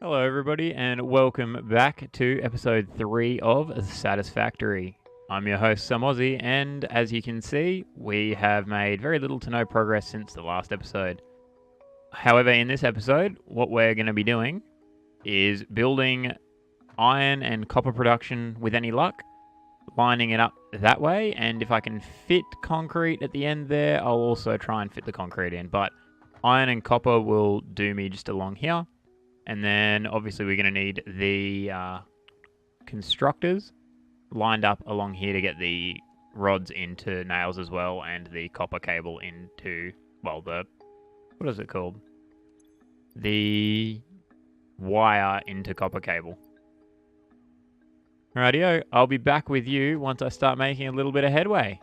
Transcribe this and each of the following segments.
Hello, everybody, and welcome back to episode 3 of Satisfactory. I'm your host, Sam Aussie, and as you can see, we have made very little to no progress since the last episode. However, in this episode, what we're going to be doing is building iron and copper production with any luck, lining it up that way, and if I can fit concrete at the end there, I'll also try and fit the concrete in, but iron and copper will do me just along here. And then obviously we're going to need the constructors lined up along here to get the rods into nails as well, and the copper cable into, well, what is it called? The wire into copper cable. Rightio, I'll be back with you once I start making a little bit of headway.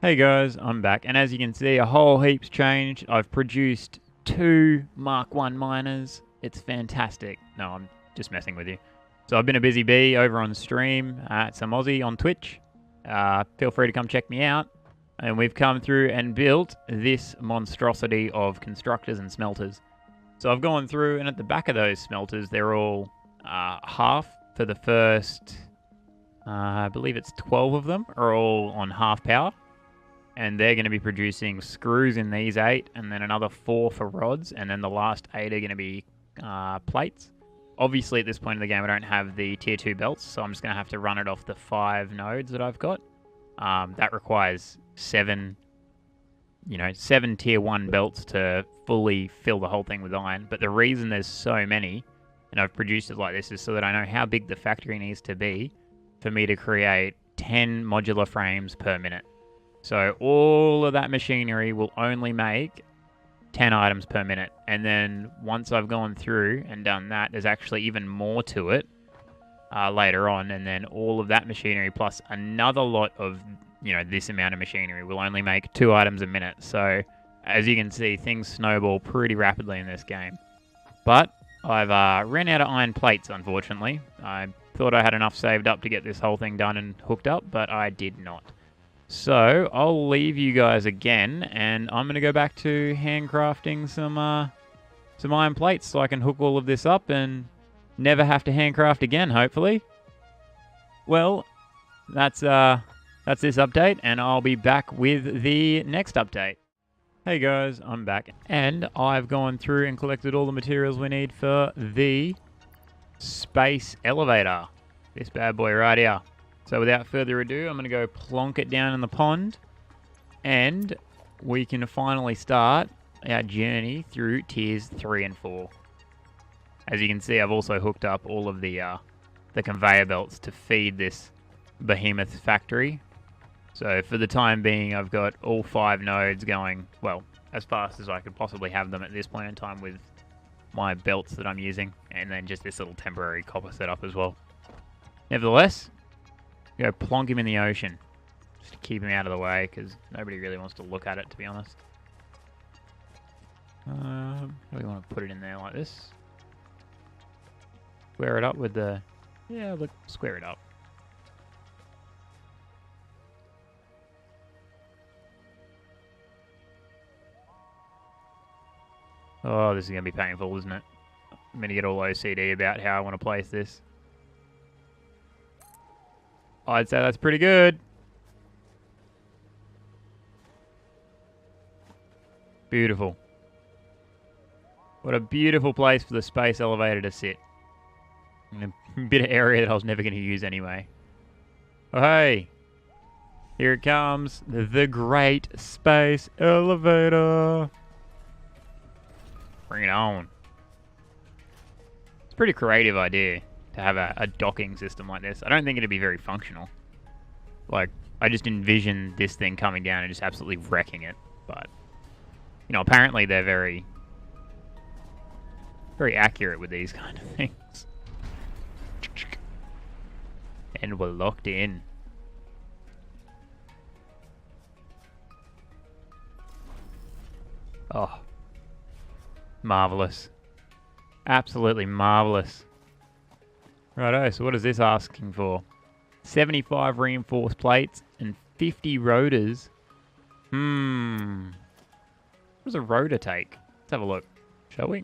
Hey guys, I'm back, and as you can see, a whole heap's changed. I've produced 2 Mark 1 miners. It's fantastic. No, I'm just messing with you. So I've been a busy bee over on stream at Sam Aussie on Twitch. Feel free to come check me out. And we've come through and built this monstrosity of constructors and smelters. So I've gone through, and at the back of those smelters, they're all half for the first, I believe it's 12 of them, are all on half power. And they're going to be producing screws in these 8, and then another 4 for rods, and then the last 8 are going to be plates. Obviously, at this point in the game, I don't have the tier 2 belts, so I'm just going to have to run it off the 5 nodes that I've got. That requires 7 tier 1 belts to fully fill the whole thing with iron. But the reason there's so many, and I've produced it like this, is so that I know how big the factory needs to be for me to create 10 modular frames per minute. So all of that machinery will only make 10 items per minute. And then once I've gone through and done that, there's actually even more to it later on. And then all of that machinery plus another lot of, this amount of machinery will only make 2 items a minute. So as you can see, things snowball pretty rapidly in this game. But I've ran out of iron plates, unfortunately. I thought I had enough saved up to get this whole thing done and hooked up, but I did not. So I'll leave you guys again, and I'm going to go back to handcrafting some iron plates so I can hook all of this up and never have to handcraft again, hopefully. Well, that's this update, and I'll be back with the next update. Hey guys, I'm back, and I've gone through and collected all the materials we need for the space elevator. This bad boy right here. So without further ado, I'm going to go plonk it down in the pond, and we can finally start our journey through tiers 3 and 4. As you can see, I've also hooked up all of the conveyor belts to feed this behemoth factory. So for the time being, I've got all 5 nodes going, well, as fast as I could possibly have them at this point in time with my belts that I'm using, and then just this little temporary copper setup as well. Nevertheless, go plonk him in the ocean, just to keep him out of the way, because nobody really wants to look at it, to be honest. How do we want to put it in there like this? Square it up with the... Yeah, look, square it up. Oh, this is going to be painful, isn't it? I'm going to get all OCD about how I want to place this. I'd say that's pretty good. Beautiful. What a beautiful place for the space elevator to sit. In a bit of area that I was never going to use anyway. Oh, hey. Here it comes. The great space elevator. Bring it on. It's a pretty creative idea to have a docking system like this. I don't think it'd be very functional. Like, I just envision this thing coming down and just absolutely wrecking it. But, apparently they're very, very accurate with these kind of things. And we're locked in. Oh. Marvellous. Absolutely marvellous. Righto, so what is this asking for? 75 reinforced plates and 50 rotors. What does a rotor take? Let's have a look, shall we?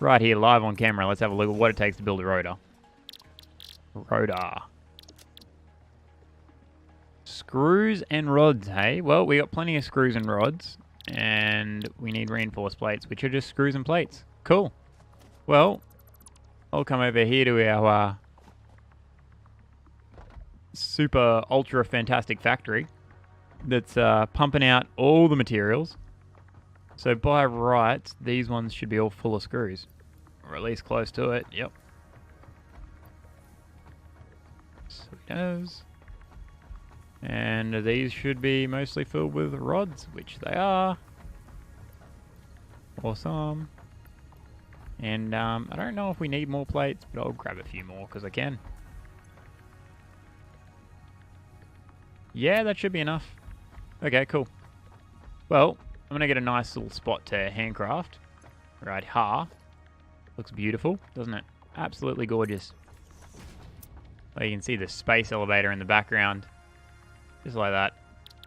Right here, live on camera. Let's have a look at what it takes to build a rotor. Rotor. Screws and rods, hey? Well, we got plenty of screws and rods. And we need reinforced plates, which are just screws and plates. Cool. Well, I'll come over here to our super ultra fantastic factory that's pumping out all the materials. So by rights, these ones should be all full of screws. Or at least close to it, yep. Sweet as. And these should be mostly filled with rods, which they are. Awesome. And I don't know if we need more plates, but I'll grab a few more because I can. Yeah, that should be enough. Okay, cool. Well, I'm going to get a nice little spot to handcraft. Right here. Looks beautiful, doesn't it? Absolutely gorgeous. Well, you can see the space elevator in the background. Just like that.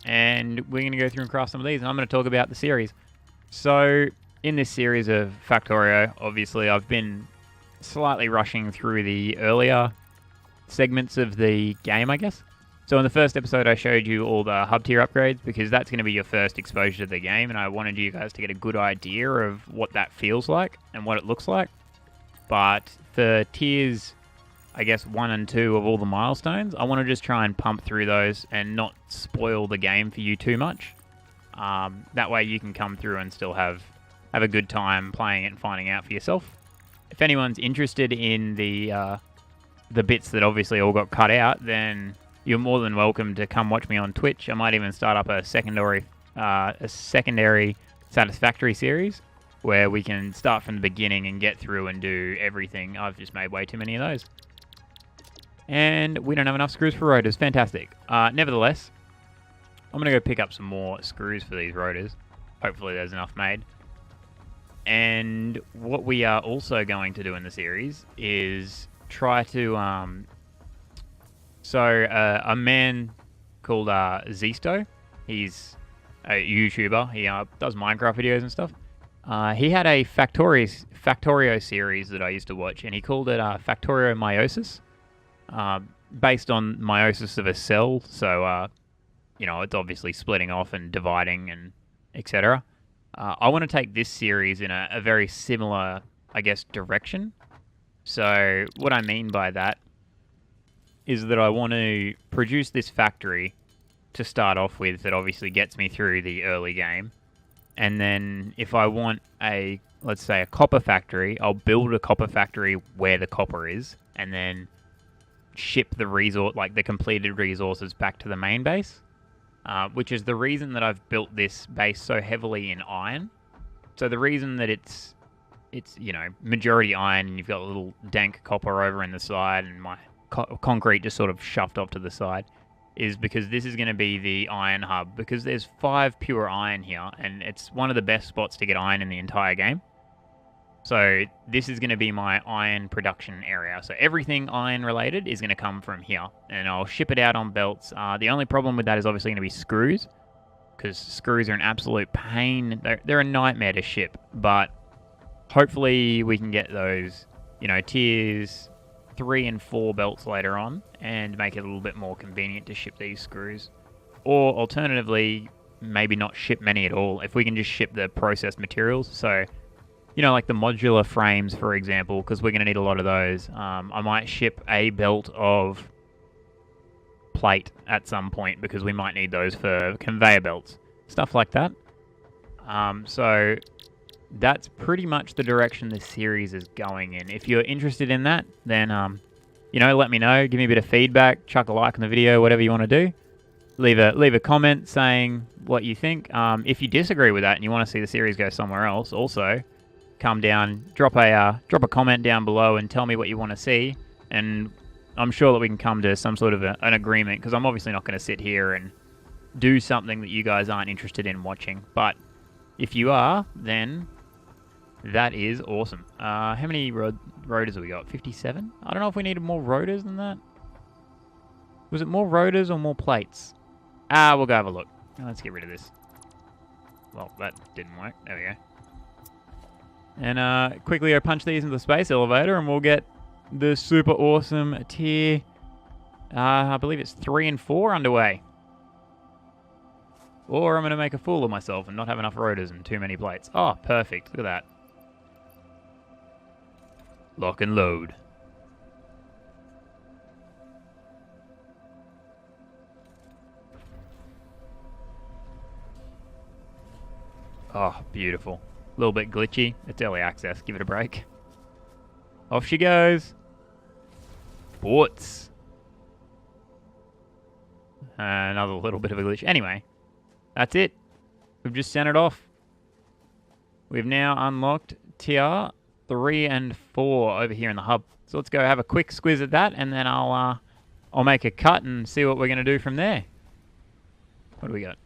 And we're going to go through and craft some of these, and I'm going to talk about the series. So, in this series of Factorio, obviously, I've been slightly rushing through the earlier segments of the game, I guess. So, in the first episode, I showed you all the hub tier upgrades, because that's going to be your first exposure to the game, and I wanted you guys to get a good idea of what that feels like and what it looks like. But for tiers, I guess 1 and 2 of all the milestones, I want to just try and pump through those and not spoil the game for you too much. That way you can come through and still have a good time playing it and finding out for yourself. If anyone's interested in the bits that obviously all got cut out, then you're more than welcome to come watch me on Twitch. I might even start up a secondary Satisfactory series where we can start from the beginning and get through and do everything. I've just made way too many of those. And we don't have enough screws for rotors. Fantastic. Nevertheless, I'm going to go pick up some more screws for these rotors. Hopefully there's enough made. And what we are also going to do in the series is try to... a man called Zisto, he's a YouTuber. He does Minecraft videos and stuff. He had a Factorio series that I used to watch, and he called it Factorio Meiosis. Based on meiosis of a cell, so it's obviously splitting off and dividing and etc. I want to take this series in a very similar, I guess, direction. So what I mean by that is that I want to produce this factory to start off with that obviously gets me through the early game, and then if I want let's say a copper factory, I'll build a copper factory where the copper is, and then ship the resource, like the completed resources, back to the main base, which is the reason that I've built this base so heavily in iron. So the reason that it's majority iron, and you've got a little dank copper over in the side, and my concrete just sort of shoved off to the side, is because this is going to be the iron hub, because there's 5 pure iron here, and it's one of the best spots to get iron in the entire game. So this is going to be my iron production area. So everything iron related is going to come from here, and I'll ship it out on belts. The only problem with that is obviously going to be screws, because screws are an absolute pain. They're a nightmare to ship, but hopefully we can get those, tiers 3 and 4 belts later on and make it a little bit more convenient to ship these screws. Or alternatively, maybe not ship many at all. If we can just ship the processed materials, so like the modular frames, for example, because we're going to need a lot of those. I might ship a belt of plate at some point, because we might need those for conveyor belts. Stuff like that. So that's pretty much the direction this series is going in. If you're interested in that, then, let me know. Give me a bit of feedback. Chuck a like on the video, whatever you want to do. Leave a comment saying what you think. If you disagree with that and you want to see the series go somewhere else, also come down, drop a comment down below and tell me what you want to see, and I'm sure that we can come to some sort of an agreement, because I'm obviously not going to sit here and do something that you guys aren't interested in watching. But if you are, then that is awesome. How many rotors have we got? 57? I don't know if we needed more rotors than that. Was it more rotors or more plates? We'll go have a look. Let's get rid of this. Well, that didn't work. There we go. And quickly go punch these into the space elevator and we'll get the super awesome tier, I believe it's 3 and 4 underway. Or I'm going to make a fool of myself and not have enough rotors and too many plates. Oh, perfect. Look at that. Lock and load. Oh, beautiful. A little bit glitchy. It's early access. Give it a break. Off she goes. Sports. Another little bit of a glitch. Anyway, that's it. We've just sent it off. We've now unlocked tier 3 and 4 over here in the hub. So let's go have a quick squiz at that, and then I'll make a cut and see what we're going to do from there. What do we got?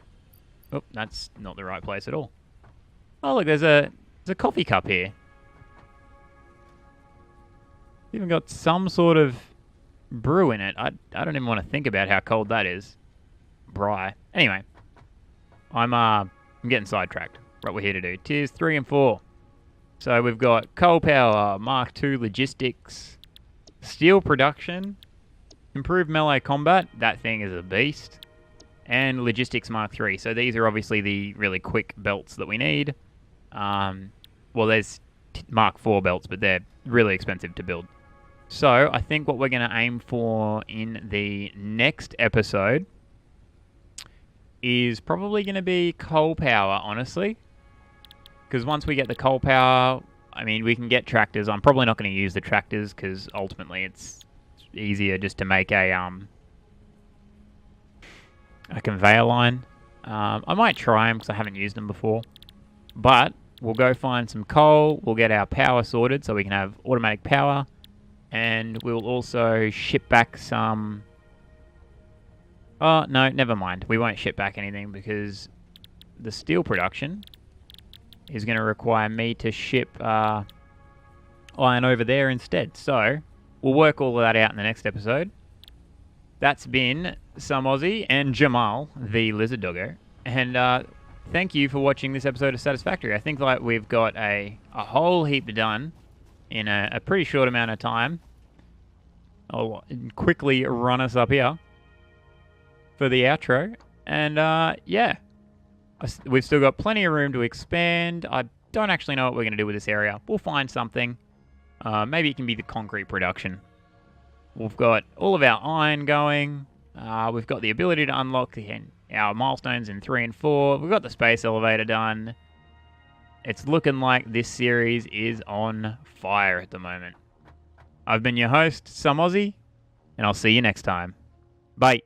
Oh, that's not the right place at all. Oh, look, there's a coffee cup here. Even got some sort of brew in it. I don't even want to think about how cold that is. Bry. Anyway, I'm getting sidetracked. What we're here to do. Tiers 3 and 4. So we've got coal power, Mark II logistics, steel production, improved melee combat. That thing is a beast. And logistics Mark III. So these are obviously the really quick belts that we need. Well, there's Mark IV belts, but they're really expensive to build. So I think what we're going to aim for in the next episode is probably going to be coal power, honestly. Because once we get the coal power, I mean, we can get tractors. I'm probably not going to use the tractors because ultimately it's easier just to make a conveyor line. I might try them because I haven't used them before. But we'll go find some coal. We'll get our power sorted so we can have automatic power. And we'll also ship back some... Oh, no, never mind. We won't ship back anything because the steel production is going to require me to ship iron over there instead. So we'll work all of that out in the next episode. That's been Some Aussie and Jamal, the lizard doggo. And thank you for watching this episode of Satisfactory. I think like we've got a whole heap done in a pretty short amount of time. I'll quickly run us up here for the outro. And yeah, we've still got plenty of room to expand. I don't actually know what we're going to do with this area. We'll find something. Maybe it can be the concrete production. We've got all of our iron going. We've got the ability to unlock our milestones in 3 and 4. We've got the space elevator done. It's looking like this series is on fire at the moment. I've been your host, Some Aussie, and I'll see you next time. Bye.